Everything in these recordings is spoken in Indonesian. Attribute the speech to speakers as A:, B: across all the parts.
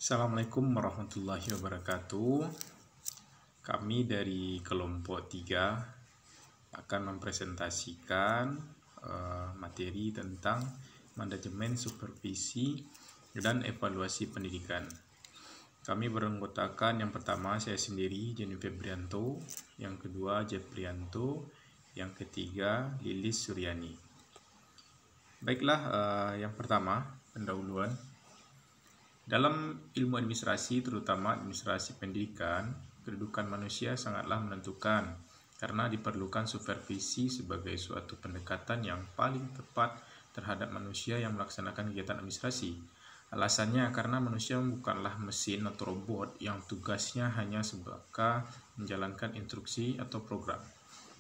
A: Assalamualaikum warahmatullahi wabarakatuh. Kami dari kelompok 3 akan mempresentasikan materi tentang manajemen supervisi dan evaluasi pendidikan. Kami beranggotakan yang pertama saya sendiri, Jenny Febrianto, yang kedua Jeprianto, yang ketiga Lilis Suryani. Baiklah, yang pertama pendahuluan. Dalam ilmu administrasi, terutama administrasi pendidikan, kedudukan manusia sangatlah menentukan karena diperlukan supervisi sebagai suatu pendekatan yang paling tepat terhadap manusia yang melaksanakan kegiatan administrasi. Alasannya karena manusia bukanlah mesin atau robot yang tugasnya hanya sebagai menjalankan instruksi atau program,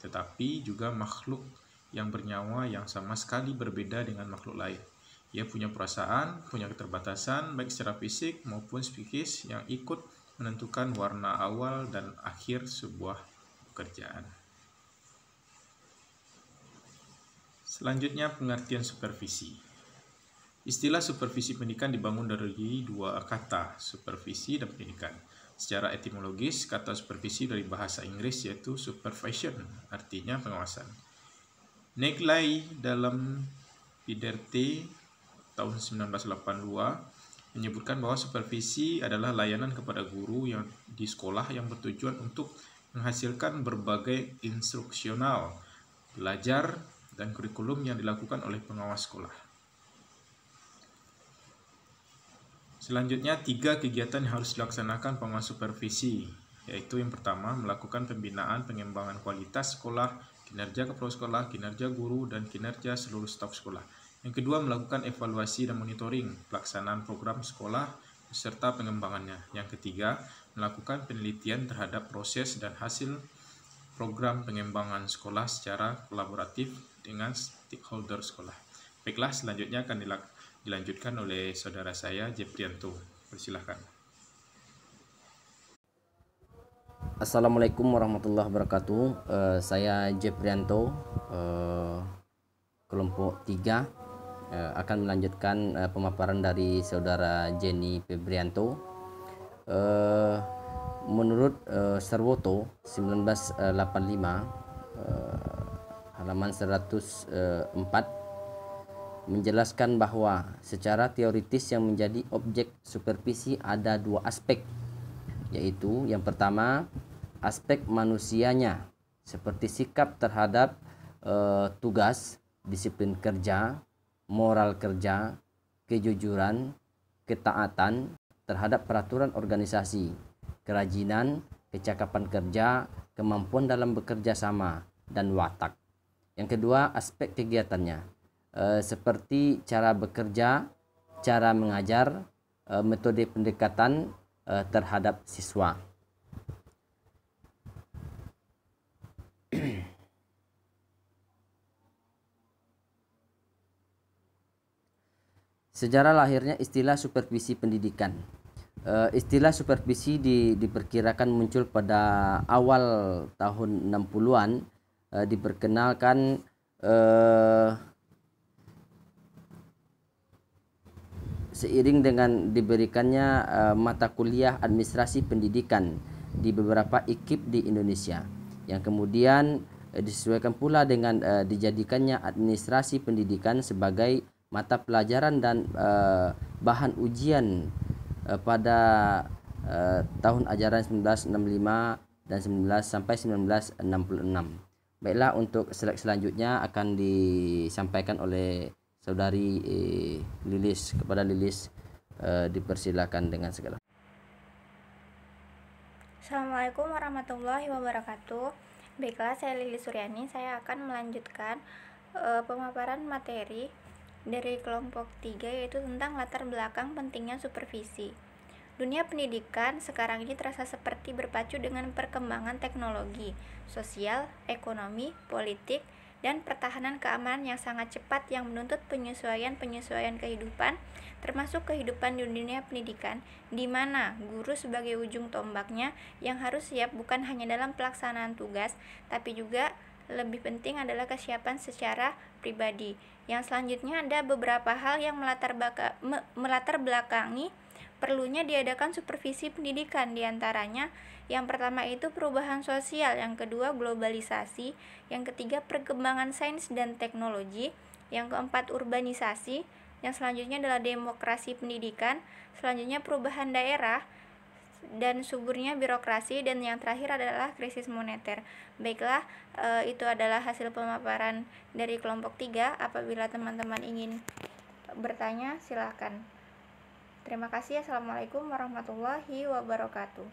A: tetapi juga makhluk yang bernyawa yang sama sekali berbeda dengan makhluk lain. Ia punya perasaan, punya keterbatasan baik secara fisik maupun psikis yang ikut menentukan warna awal dan akhir sebuah pekerjaan. Selanjutnya, pengertian supervisi. Istilah supervisi pendidikan dibangun dari dua kata, supervisi dan pendidikan. Secara etimologis, kata supervisi dari bahasa Inggris yaitu supervision, artinya pengawasan. Negley dalam Piderte tahun 1982 menyebutkan bahwa supervisi adalah layanan kepada guru yang di sekolah yang bertujuan untuk menghasilkan berbagai instruksional, belajar, dan kurikulum yang dilakukan oleh pengawas sekolah. Selanjutnya, 3 kegiatan yang harus dilaksanakan pengawas supervisi, yaitu yang pertama, melakukan pembinaan pengembangan kualitas sekolah, kinerja kepala sekolah, kinerja guru, dan kinerja seluruh staf sekolah. Yang kedua, melakukan evaluasi dan monitoring pelaksanaan program sekolah beserta pengembangannya. Yang ketiga, melakukan penelitian terhadap proses dan hasil program pengembangan sekolah secara kolaboratif dengan stakeholder sekolah. Baiklah, selanjutnya akan dilanjutkan oleh saudara saya, Jeprianto. Persilahkan.
B: Assalamualaikum warahmatullahi wabarakatuh. Saya Jeprianto, kelompok 3, akan melanjutkan pemaparan dari saudara Jenny Febrianto. Menurut Sarwoto 1985, halaman 104, menjelaskan bahwa secara teoritis yang menjadi objek supervisi ada 2 aspek, yaitu yang pertama aspek manusianya seperti sikap terhadap tugas, disiplin kerja, moral kerja, kejujuran, ketaatan terhadap peraturan organisasi, kerajinan, kecakapan kerja, kemampuan dalam bekerja sama, dan watak. Yang kedua, aspek kegiatannya, seperti cara bekerja, cara mengajar, metode pendekatan terhadap siswa. Sejarah lahirnya istilah supervisi pendidikan. Istilah supervisi diperkirakan muncul pada awal tahun 60-an, diperkenalkan seiring dengan diberikannya mata kuliah administrasi pendidikan di beberapa IKIP di Indonesia, yang kemudian disesuaikan pula dengan dijadikannya administrasi pendidikan sebagai mata pelajaran dan bahan ujian pada tahun ajaran 1965 dan 1966. Baiklah, untuk slide selanjutnya akan disampaikan oleh saudari Lilis. Kepada Lilis dipersilakan dengan segala.
C: Assalamualaikum warahmatullahi wabarakatuh. Baiklah, saya Lilis Suryani. Saya akan melanjutkan pemaparan materi dari kelompok 3, yaitu tentang latar belakang pentingnya supervisi. Dunia pendidikan sekarang ini terasa seperti berpacu dengan perkembangan teknologi, sosial, ekonomi, politik, dan pertahanan keamanan yang sangat cepat yang menuntut penyesuaian kehidupan, termasuk kehidupan di dunia pendidikan, di mana guru sebagai ujung tombaknya yang harus siap bukan hanya dalam pelaksanaan tugas, tapi juga lebih penting adalah kesiapan secara pribadi. Yang selanjutnya ada beberapa hal yang melatar belakangi perlunya diadakan supervisi pendidikan, diantaranya yang pertama itu perubahan sosial, yang kedua globalisasi, yang ketiga perkembangan sains dan teknologi, yang keempat urbanisasi, yang selanjutnya adalah demokrasi pendidikan, selanjutnya perubahan daerah, dan suburnya birokrasi, dan yang terakhir adalah krisis moneter. Baiklah, itu adalah hasil pemaparan dari kelompok 3. Apabila teman-teman ingin bertanya, silakan. Terima kasih. Assalamualaikum warahmatullahi wabarakatuh.